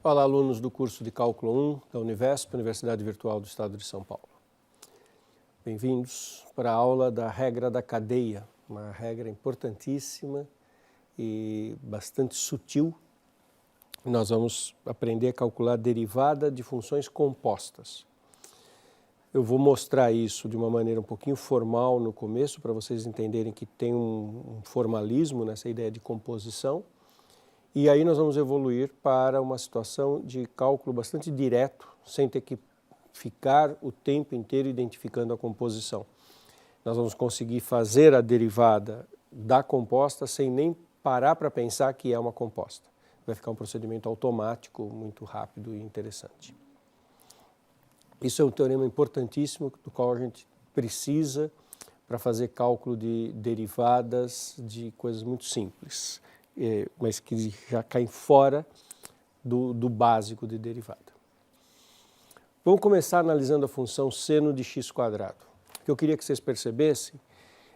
Olá, alunos do curso de Cálculo 1 da Univesp, Universidade Virtual do Estado de São Paulo. Bem-vindos para a aula da regra da cadeia, uma regra importantíssima e bastante sutil. Nós vamos aprender a calcular a derivada de funções compostas. Eu vou mostrar isso de uma maneira um pouquinho formal no começo, para vocês entenderem que tem um formalismo nessa ideia de composição. E aí nós vamos evoluir para uma situação de cálculo bastante direto, sem ter que ficar o tempo inteiro identificando a composição. Nós vamos conseguir fazer a derivada da composta sem nem parar para pensar que é uma composta. Vai ficar um procedimento automático, muito rápido e interessante. Isso é um teorema importantíssimo do qual a gente precisa para fazer cálculo de derivadas de coisas muito simples, mas que já caem fora do básico de derivada. Vamos começar analisando a função seno de x². O que eu queria que vocês percebessem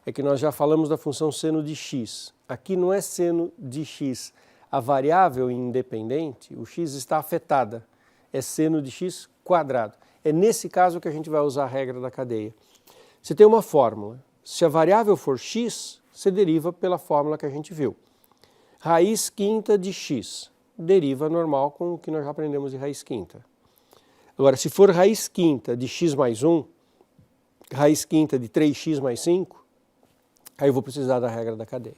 é que nós já falamos da função seno de x. Aqui não é seno de x. A variável independente, o x está afetada, é seno de x². É nesse caso que a gente vai usar a regra da cadeia. Você tem uma fórmula. Se a variável for x, você deriva pela fórmula que a gente viu. Raiz quinta de x, deriva normal com o que nós já aprendemos de raiz quinta. Agora, se for raiz quinta de x mais 1, raiz quinta de 3x mais 5, aí eu vou precisar da regra da cadeia.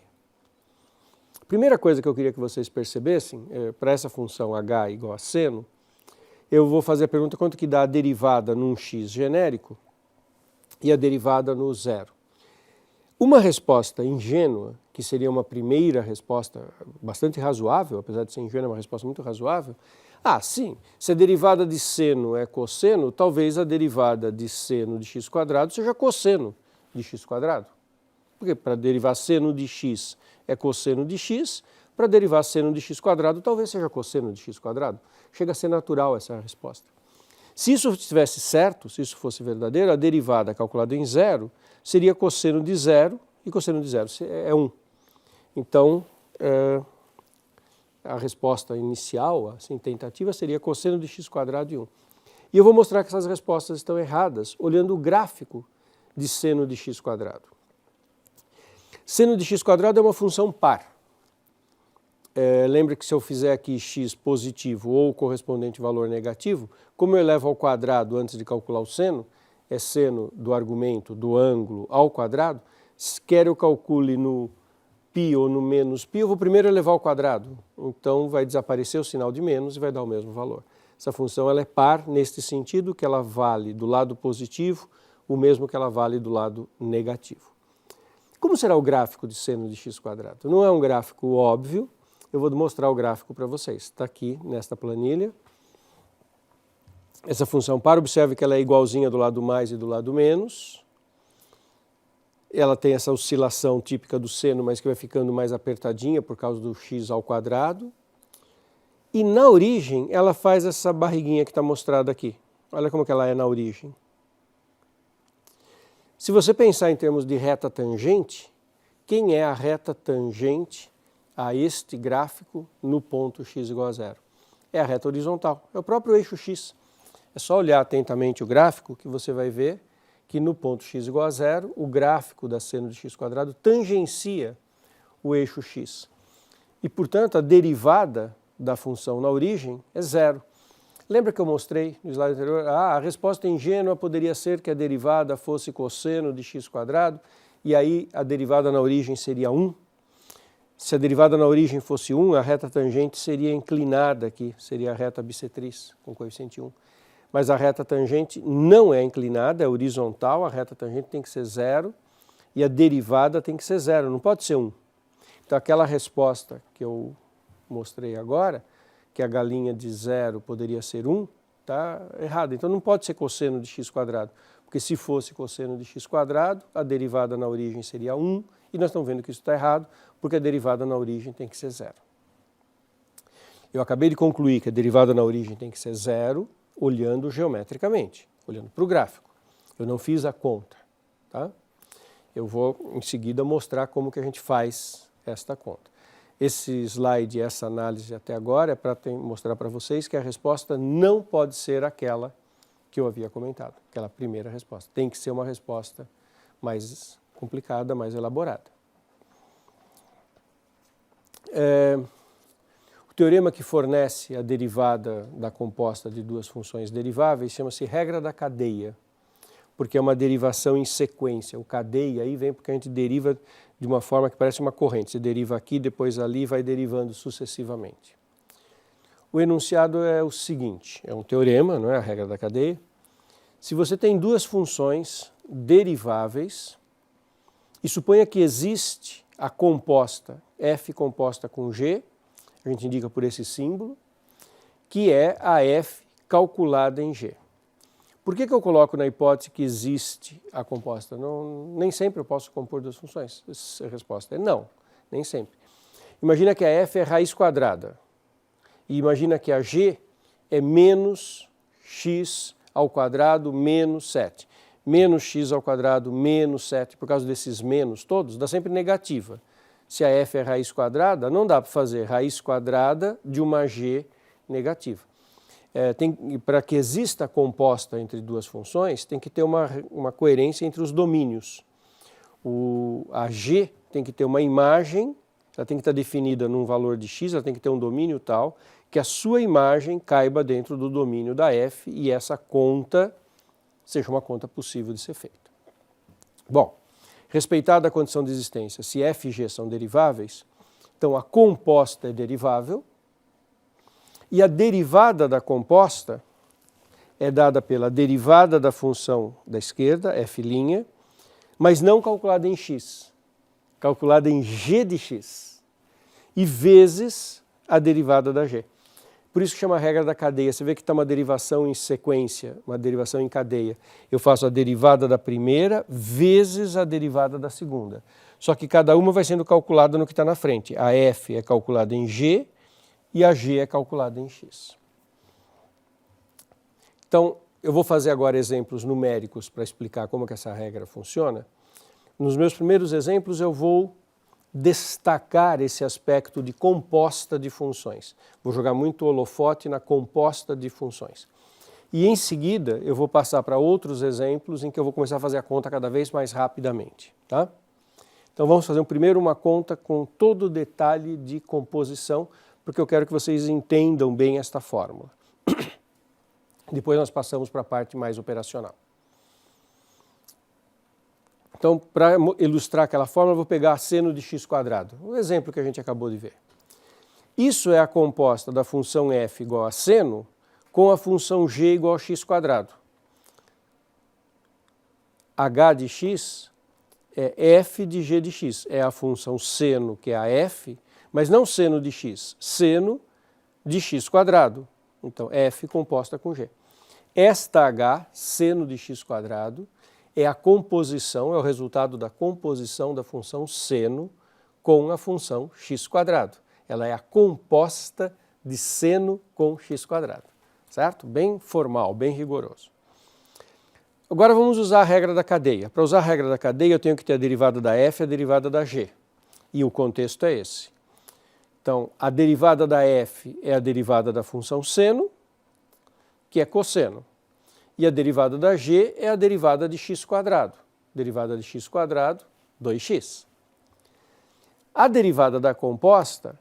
A primeira coisa que eu queria que vocês percebessem, para essa função h igual a seno, eu vou fazer a pergunta quanto que dá a derivada num x genérico e a derivada no zero. Uma resposta ingênua, que seria uma primeira resposta bastante razoável, apesar de ser ingênua, é uma resposta muito razoável. Sim, se a derivada de seno é cosseno, talvez a derivada de seno de x² seja cosseno de x². Porque para derivar seno de x é cosseno de x, para derivar seno de x² talvez seja cosseno de x². Chega a ser natural essa resposta. Se isso estivesse certo, se isso fosse verdadeiro, a derivada calculada em zero seria cosseno de zero, e cosseno de zero é 1. Então, a resposta inicial, assim, tentativa, seria cosseno de x² de 1. E eu vou mostrar que essas respostas estão erradas, olhando o gráfico de seno de x². Seno de x² é uma função par. Lembra que se eu fizer aqui x positivo ou o correspondente valor negativo, como eu elevo ao quadrado antes de calcular o seno, é seno do argumento do ângulo ao quadrado, quer eu calcule no π ou no menos π, eu vou primeiro elevar ao quadrado. Então vai desaparecer o sinal de menos e vai dar o mesmo valor. Essa função ela é par neste sentido que ela vale do lado positivo o mesmo que ela vale do lado negativo. Como será o gráfico de seno de x²? Não é um gráfico óbvio, eu vou mostrar o gráfico para vocês. Está aqui nesta planilha. Essa função par, observe que ela é igualzinha do lado mais e do lado menos. Ela tem essa oscilação típica do seno, mas que vai ficando mais apertadinha por causa do x ao quadrado. E na origem, ela faz essa barriguinha que está mostrada aqui. Olha como que ela é na origem. Se você pensar em termos de reta tangente, quem é a reta tangente a este gráfico no ponto x igual a zero? É a reta horizontal, é o próprio eixo x. É só olhar atentamente o gráfico que você vai ver que no ponto x igual a zero, o gráfico da seno de x² tangencia o eixo x. E, portanto, a derivada da função na origem é zero. Lembra que eu mostrei no slide anterior? A resposta ingênua poderia ser que a derivada fosse cosseno de x² e aí a derivada na origem seria 1. Se a derivada na origem fosse 1, a reta tangente seria inclinada aqui, seria a reta bissetriz com coeficiente 1. Mas a reta tangente não é inclinada, é horizontal, a reta tangente tem que ser 0 e a derivada tem que ser 0, não pode ser 1. Então aquela resposta que eu mostrei agora, que a galinha de 0 poderia ser 1, está errada. Então não pode ser cosseno de x², porque se fosse cosseno de x², a derivada na origem seria 1, e nós estamos vendo que isso está errado, porque a derivada na origem tem que ser 0. Eu acabei de concluir que a derivada na origem tem que ser 0, olhando geometricamente, olhando para o gráfico. Eu não fiz a conta, tá? Eu vou em seguida mostrar como que a gente faz esta conta. Esse slide, essa análise até agora é para mostrar para vocês que a resposta não pode ser aquela que eu havia comentado, aquela primeira resposta. Tem que ser uma resposta mais complicada, mais elaborada. O teorema que fornece a derivada da composta de duas funções deriváveis chama-se regra da cadeia, porque é uma derivação em sequência. O cadeia aí vem porque a gente deriva de uma forma que parece uma corrente. Você deriva aqui, depois ali, vai derivando sucessivamente. O enunciado é o seguinte, é um teorema, não é a regra da cadeia. Se você tem duas funções deriváveis e suponha que existe a composta f composta com g, a gente indica por esse símbolo, que é a f calculada em g. Por que eu coloco na hipótese que existe a composta? Nem sempre eu posso compor duas funções. A resposta é não, nem sempre. Imagina que a f é raiz quadrada e imagina que a g é menos x ao quadrado menos 7. Menos x ao quadrado menos 7, por causa desses menos todos, dá sempre negativa. Se a f é raiz quadrada, não dá para fazer raiz quadrada de uma g negativa. Para que exista a composta entre duas funções, tem que ter uma coerência entre os domínios. A g tem que ter uma imagem, ela tem que estar definida num valor de x, ela tem que ter um domínio tal, que a sua imagem caiba dentro do domínio da f e essa conta seja uma conta possível de ser feita. Bom, respeitada a condição de existência, se f e g são deriváveis, então a composta é derivável, e a derivada da composta é dada pela derivada da função da esquerda, f', mas não calculada em x, calculada em g de x, e vezes a derivada da g. Por isso que chama a regra da cadeia. Você vê que está uma derivação em sequência, uma derivação em cadeia. Eu faço a derivada da primeira vezes a derivada da segunda. Só que cada uma vai sendo calculada no que está na frente. A f é calculada em g, e a g é calculada em x. Então, eu vou fazer agora exemplos numéricos para explicar como que essa regra funciona. Nos meus primeiros exemplos eu vou destacar esse aspecto de composta de funções. Vou jogar muito holofote na composta de funções. E em seguida eu vou passar para outros exemplos em que eu vou começar a fazer a conta cada vez mais rapidamente, tá? Então vamos fazer primeiro uma conta com todo o detalhe de composição, porque eu quero que vocês entendam bem esta fórmula. Depois nós passamos para a parte mais operacional. Então, para ilustrar aquela fórmula, eu vou pegar seno de x quadrado, o exemplo que a gente acabou de ver. Isso é a composta da função f igual a seno com a função g igual a x quadrado. H de x é f de g de x, é a função seno, que é a f, mas não seno de x, seno de x quadrado. Então, f composta com g. Esta h, seno de x quadrado, é a composição, é o resultado da composição da função seno com a função x quadrado. Ela é a composta de seno com x quadrado, certo? Bem formal, bem rigoroso. Agora vamos usar a regra da cadeia. Para usar a regra da cadeia, eu tenho que ter a derivada da f e a derivada da g. E o contexto é esse. Então, a derivada da f é a derivada da função seno, que é cosseno. E a derivada da g é a derivada de x quadrado. Derivada de x quadrado, 2x. A derivada da composta,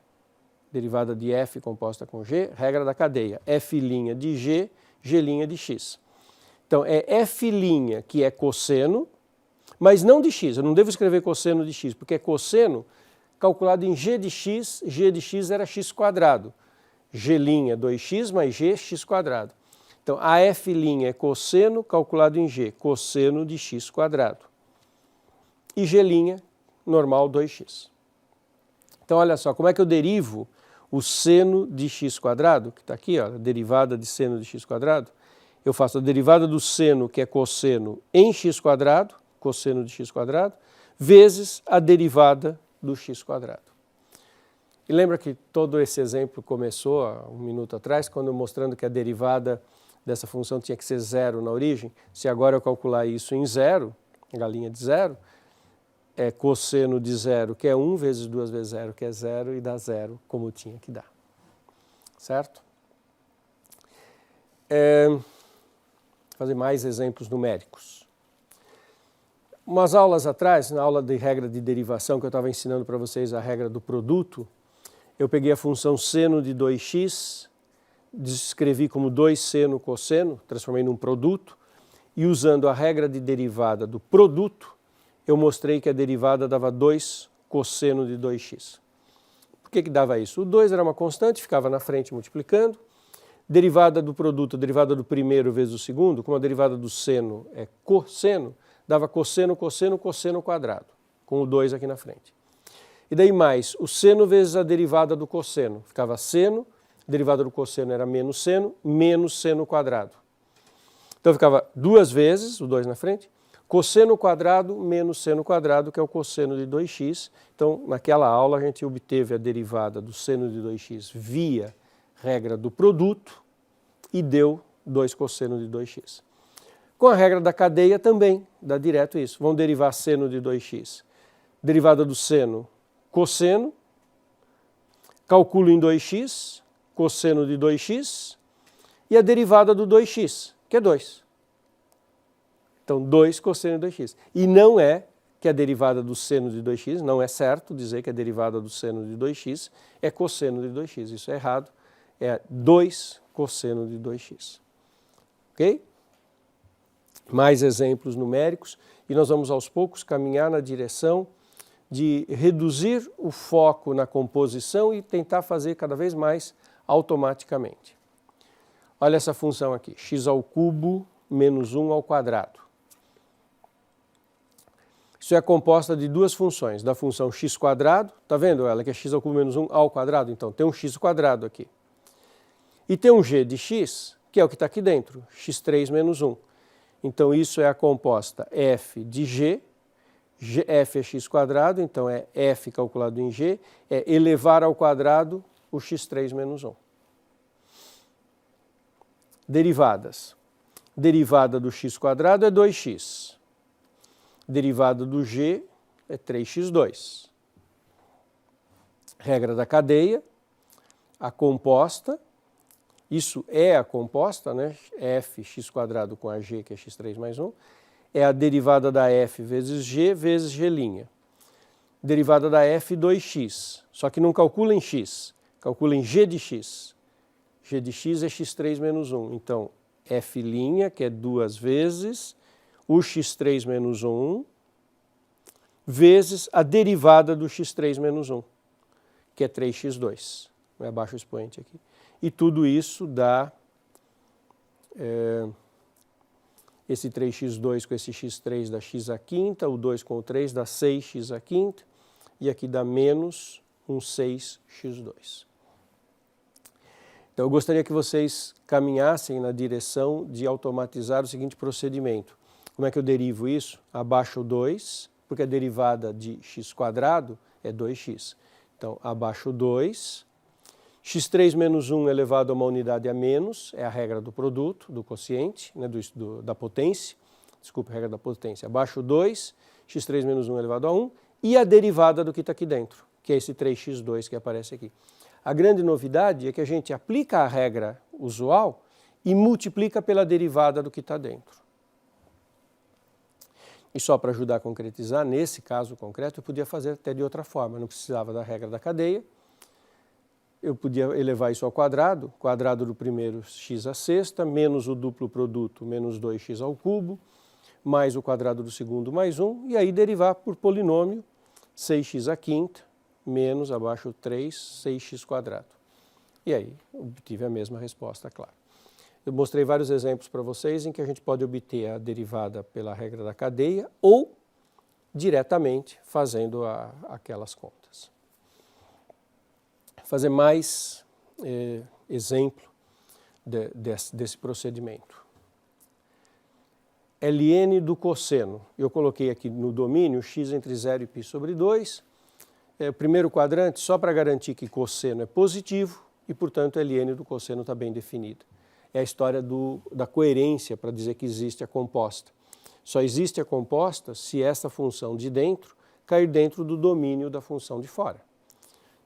derivada de f composta com g, regra da cadeia, f' de g, g' de x. Então, é f' que é cosseno, mas não de x. Eu não devo escrever cosseno de x, porque é cosseno calculado em g de x era x quadrado. G' 2x mais g, x quadrado. Então, a f' é cosseno calculado em g, cosseno de x quadrado. E g' normal 2x. Então, olha só, como é que eu derivo o seno de x quadrado, que está aqui, ó, a derivada de seno de x quadrado? Eu faço a derivada do seno, que é cosseno, em x quadrado, cosseno de x quadrado, vezes a derivada do x quadrado. E lembra que todo esse exemplo começou há um minuto atrás, quando mostrando que a derivada dessa função tinha que ser zero na origem? Se agora eu calcular isso em zero, galinha de zero, é cosseno de 0, que é 1, vezes 2 vezes 0, que é 0, e dá 0, como tinha que dar. Certo? Fazer mais exemplos numéricos. Umas aulas atrás, na aula de regra de derivação, que eu estava ensinando para vocês a regra do produto, eu peguei a função seno de 2x, descrevi como 2 seno cosseno, transformei num produto, e usando a regra de derivada do produto, eu mostrei que a derivada dava 2 cosseno de 2x. Por que dava isso? O 2 era uma constante, ficava na frente multiplicando. Derivada do produto, derivada do primeiro vezes o segundo, como a derivada do seno é cosseno, dava cosseno, cosseno, cosseno quadrado, com o 2 aqui na frente. E daí mais, o seno vezes a derivada do cosseno, ficava seno, a derivada do cosseno era menos seno quadrado. Então ficava 2 vezes, o 2 na frente, cosseno quadrado menos seno quadrado, que é o cosseno de 2x. Então, naquela aula a gente obteve a derivada do seno de 2x via regra do produto e deu 2 cosseno de 2x. Com a regra da cadeia também dá direto isso. Vamos derivar seno de 2x. Derivada do seno, cosseno. Calculo em 2x, cosseno de 2x. E a derivada do 2x, que é 2. Então, 2 cosseno de 2x. E não é que a derivada do seno de 2x, não é certo dizer que a derivada do seno de 2x é cosseno de 2x. Isso é errado. É 2 cosseno de 2x. Ok? Mais exemplos numéricos e nós vamos aos poucos caminhar na direção de reduzir o foco na composição e tentar fazer cada vez mais automaticamente. Olha essa função aqui, x ao cubo menos 1 ao quadrado. Isso é composta de duas funções, da função x quadrado, está vendo ela que é x ao cubo menos 1 ao quadrado? Então tem um x quadrado aqui. E tem um g de x, que é o que está aqui dentro, x3 menos 1. Então isso é a composta f de g, f é x quadrado, então é f calculado em g, é elevar ao quadrado o x3 menos 1. Derivadas. Derivada do x quadrado é 2x. Derivada do g é 3x2. Regra da cadeia, a composta. Isso é a composta, né? F x quadrado com a g, que é x3 mais 1, é a derivada da f vezes g'. Derivada da f, 2x. Só que não calcula em x, calcula em g de x. G de x é x3 menos 1. Então, f', que é 2 vezes o x3 menos 1, vezes a derivada do x3 menos 1, que é 3x2. Abaixo o expoente aqui. E tudo isso dá esse 3x2 com esse x3 dá x à quinta, o 2 com o 3 dá 6x à quinta, e aqui dá menos um 6x2. Então eu gostaria que vocês caminhassem na direção de automatizar o seguinte procedimento. Como é que eu derivo isso? Abaixo o 2, porque a derivada de x quadrado é 2x. Então, abaixo o 2... x3 menos 1 elevado a uma unidade a menos, é a regra do produto, do quociente, né, da potência, desculpe, a regra da potência. Abaixo 2, x3 menos 1 elevado a 1, e a derivada do que está aqui dentro, que é esse 3x2 que aparece aqui. A grande novidade é que a gente aplica a regra usual e multiplica pela derivada do que está dentro. E só para ajudar a concretizar, nesse caso concreto, eu podia fazer até de outra forma, não precisava da regra da cadeia. Eu podia elevar isso ao quadrado, quadrado do primeiro x à sexta, menos o duplo produto, menos 2x ao cubo, mais o quadrado do segundo mais 1, e aí derivar por polinômio 6x à quinta, menos abaixo 3, 6x quadrado. E aí obtive a mesma resposta, claro. Eu mostrei vários exemplos para vocês em que a gente pode obter a derivada pela regra da cadeia ou diretamente fazendo aquelas contas. Fazer mais exemplo desse procedimento. Ln do cosseno. Eu coloquei aqui no domínio x entre 0 e π sobre 2. O primeiro quadrante, só para garantir que cosseno é positivo e, portanto, Ln do cosseno está bem definido. É a história da coerência para dizer que existe a composta. Só existe a composta se essa função de dentro cair dentro do domínio da função de fora.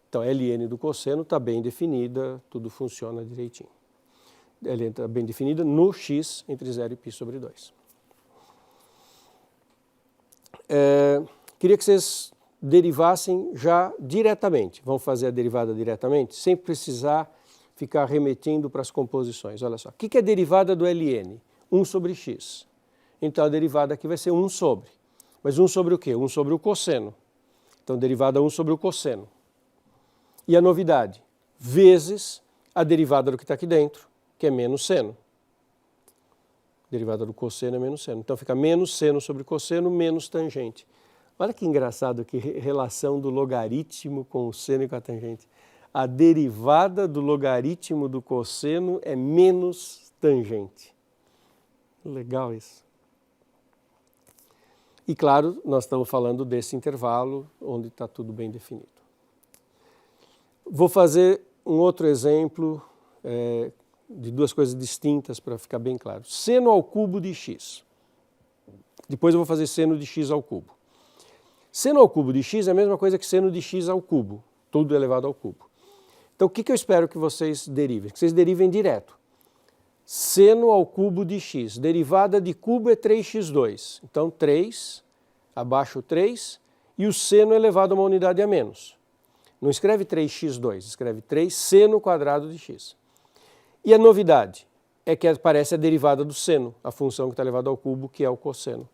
Então, a ln do cosseno está bem definida, tudo funciona direitinho. Ela está bem definida no x entre 0 e π sobre 2. Queria que vocês derivassem já diretamente. Vamos fazer a derivada diretamente, sem precisar ficar remetendo para as composições. Olha só, o que é a derivada do ln? 1 sobre x. Então, a derivada aqui vai ser 1 sobre. Mas 1 sobre o quê? 1 sobre o cosseno. Então, derivada 1 sobre o cosseno. E a novidade? Vezes a derivada do que está aqui dentro, que é menos seno. Derivada do cosseno é menos seno. Então, fica menos seno sobre cosseno menos tangente. Olha que engraçado, que relação do logaritmo com o seno e com a tangente. A derivada do logaritmo do cosseno é menos tangente. Legal isso. E claro, nós estamos falando desse intervalo onde está tudo bem definido. Vou fazer um outro exemplo de duas coisas distintas para ficar bem claro. Seno ao cubo de x. Depois eu vou fazer seno de x ao cubo. Seno ao cubo de x é a mesma coisa que seno de x ao cubo, tudo elevado ao cubo. Então, o que eu espero que vocês derivem? Que vocês derivem direto. Seno ao cubo de x. Derivada de cubo é 3x2. Então, 3, abaixo 3, e o seno elevado a uma unidade a menos. Não escreve 3x2, escreve 3 seno quadrado de x. E a novidade é que aparece a derivada do seno, a função que está elevada ao cubo, que é o cosseno.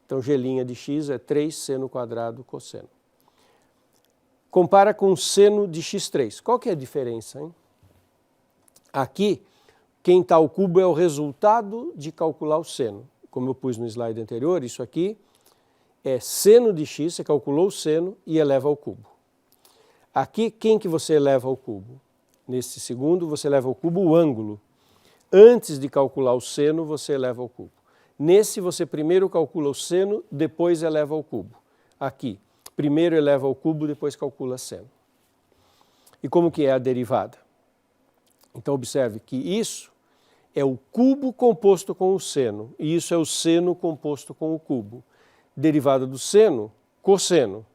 Então, g' de x é 3 seno quadrado cosseno. Compara com seno de x3. Qual que é a diferença, hein? Aqui, quem está ao cubo é o resultado de calcular o seno. Como eu pus no slide anterior, isso aqui é seno de x, você calculou o seno e eleva ao cubo. Aqui, quem que você eleva ao cubo? Nesse segundo, você eleva ao cubo o ângulo. Antes de calcular o seno, você eleva ao cubo. Nesse, você primeiro calcula o seno, depois eleva ao cubo. Aqui, primeiro eleva ao cubo, depois calcula seno. E como que é a derivada? Então, observe que isso é o cubo composto com o seno, e isso é o seno composto com o cubo. Derivada do seno, cosseno,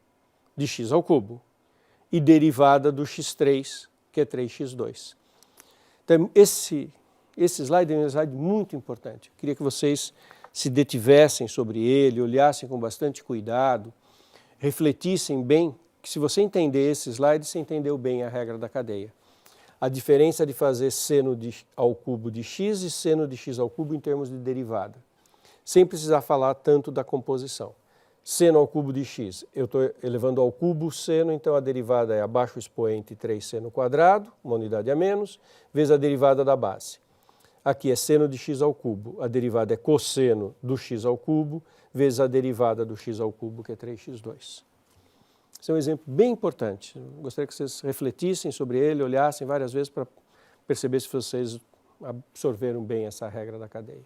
de x ao cubo. E derivada do x3, que é 3x2. Então, esse slide é um slide muito importante. Eu queria que vocês se detivessem sobre ele, olhassem com bastante cuidado, refletissem bem, que se você entender esse slide, você entendeu bem a regra da cadeia. A diferença de fazer seno ao cubo de x e seno de x ao cubo em termos de derivada. Sem precisar falar tanto da composição. Seno ao cubo de x, eu estou elevando ao cubo o seno, então a derivada é abaixo o expoente 3 seno quadrado, uma unidade a menos, vezes a derivada da base. Aqui é seno de x ao cubo, a derivada é cosseno do x ao cubo, vezes a derivada do x ao cubo, que é 3x2. Esse é um exemplo bem importante. Eu gostaria que vocês refletissem sobre ele, olhassem várias vezes para perceber se vocês absorveram bem essa regra da cadeia.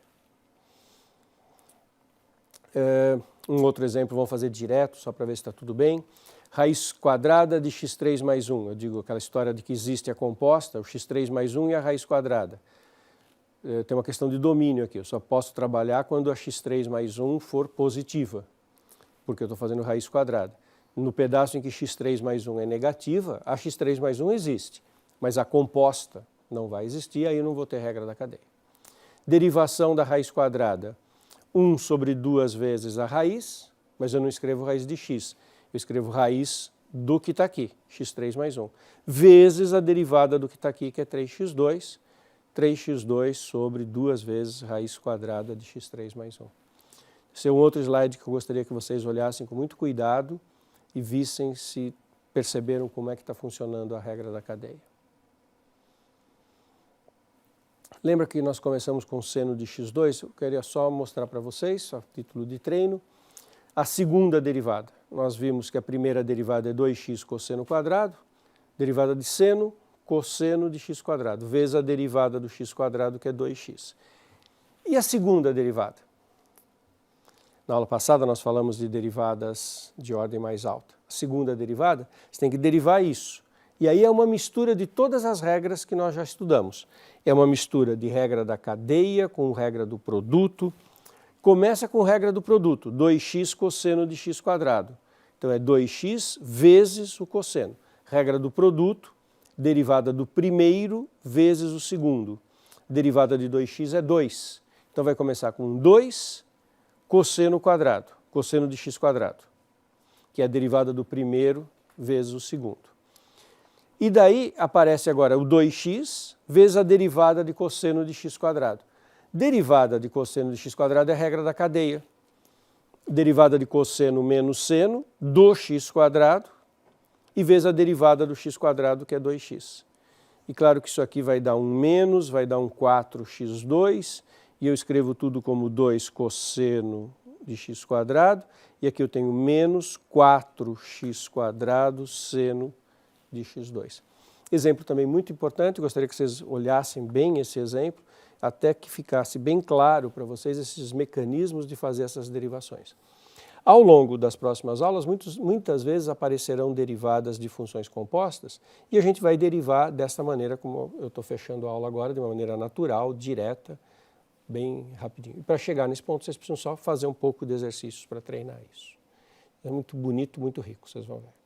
Um outro exemplo, vamos fazer direto, só para ver se está tudo bem. Raiz quadrada de x3 mais 1. Eu digo aquela história de que existe a composta, o x3 mais 1 e a raiz quadrada. Tem uma questão de domínio aqui, eu só posso trabalhar quando a x3 mais 1 for positiva, porque eu estou fazendo raiz quadrada. No pedaço em que x3 mais 1 é negativa, a x3 mais 1 existe, mas a composta não vai existir, aí eu não vou ter regra da cadeia. Derivação da raiz quadrada, 1 sobre 2 vezes a raiz, mas eu não escrevo raiz de x, eu escrevo raiz do que está aqui, x3 mais 1, vezes a derivada do que está aqui, que é 3x2, 3x2 sobre 2 vezes raiz quadrada de x3 mais 1. Esse é um outro slide que eu gostaria que vocês olhassem com muito cuidado e vissem se perceberam como é que está funcionando a regra da cadeia. Lembra que nós começamos com seno de x2? Eu queria só mostrar para vocês, a título de treino, a segunda derivada. Nós vimos que a primeira derivada é 2x cosseno quadrado, derivada de seno, cosseno de x quadrado, vezes a derivada do x quadrado, que é 2x. E a segunda derivada? Na aula passada nós falamos de derivadas de ordem mais alta. A segunda derivada, você tem que derivar isso. E aí é uma mistura de todas as regras que nós já estudamos. É uma mistura de regra da cadeia com regra do produto. Começa com regra do produto, 2x cosseno de x quadrado, Então é 2x vezes o cosseno. Regra do produto, derivada do primeiro vezes o segundo. Derivada de 2x é 2. Então vai começar com 2 cosseno quadrado, cosseno de x quadrado, que é a derivada do primeiro vezes o segundo. E daí aparece agora o 2x vezes a derivada de cosseno de x quadrado. Derivada de cosseno de x quadrado é a regra da cadeia. Derivada de cosseno menos seno do x quadrado e vezes a derivada do x quadrado, que é 2x. E claro que isso aqui vai dar um menos, vai dar um 4x2, e eu escrevo tudo como 2 cosseno de x quadrado, e aqui eu tenho menos 4x quadrado seno de x2. Exemplo também muito importante, gostaria que vocês olhassem bem esse exemplo, até que ficasse bem claro para vocês esses mecanismos de fazer essas derivações. Ao longo das próximas aulas, muitas vezes aparecerão derivadas de funções compostas e a gente vai derivar desta maneira, como eu estou fechando a aula agora, de uma maneira natural, direta, bem rapidinho. E para chegar nesse ponto, vocês precisam só fazer um pouco de exercícios para treinar isso. É muito bonito, muito rico, vocês vão ver.